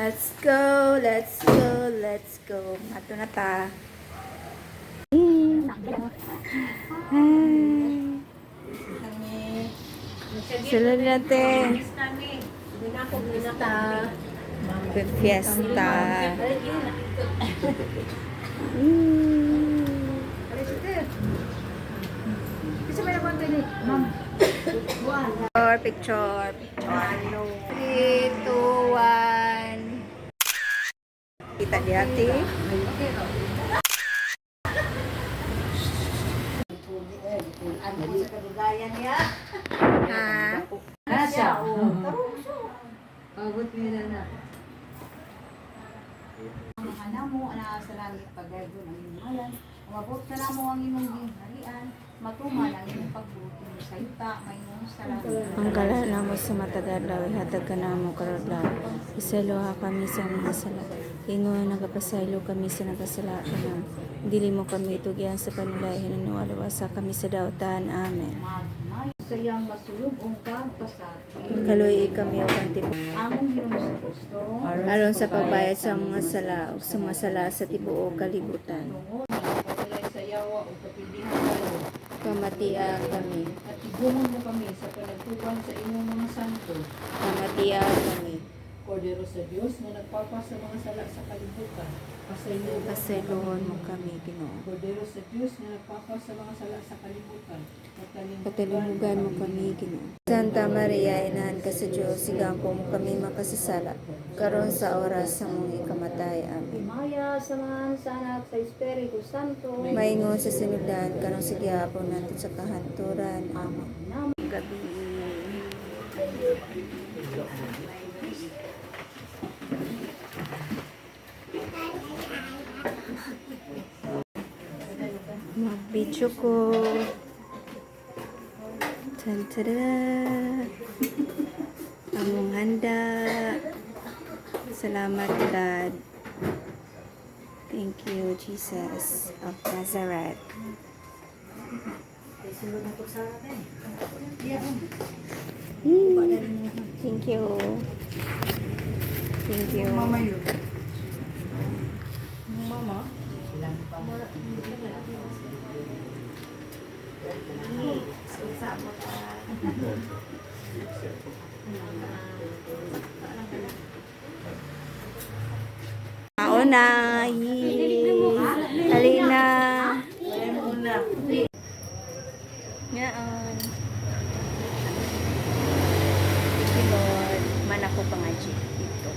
Let's go, let's go, let's go. Ato na ta. Sunod natin. Fiesta. Picture. 3, 2, 1. Kita di hati. Ha? Nasa. Pagod nila na. Ang mo, ana sa langit pagaygon ang imong ngalan. Umabot ka na mo ang imong gingharian. Matuman ang imong pagbuti sa yuta, mayong salamat. Ang kala na mo sa matagalaw, ihatag ka na mo karodlaw. Isaloha kami sa mga sala. Ingon nagapasaylo kami sa nagasala ka na. Dili mo kami itugyan sa panulahin na nuwalawasa kami sa dautan. Amen. Sayang masulog ang pagpasat. Kaluy kami o kanti. Among Ginoong sa Kristo. Aron sa pagbayad sa mga sala o sa mga sala sa tibuok kalibutan. Pagkalay sa yawa o kapildihan kayo. Kamatia kami. At igumon mo kami sa panagtupan sa inyong mga santo. Kamatia kami. Kordero sa Diyos na nagpapa sa mga sala sa kalibutan. Pasayloon mo kami, Ginoo. Kordero sa Diyos na nagpapa sa mga sala sa kalibutan. Patulungan mo kami, Ginoo. Santa Maria, inahan ka sa Diyos, sigampo mo kami makasasala. Karon sa oras sa mong ikamatay. Amen. Maya sa mga sa anak sa Espiritu Santo. Maingon sa sinugdan, karong sa gihapon natin sa kahanturan. Amen. Gabi. Mag-video ko. Tantada. Among handa. Salamat, God. Thank you, Jesus of Nazareth. Thank you. Thank you. Mama. Mauna. Halina. Ngaon. Thank you, Lord. Man ako pangaji dito.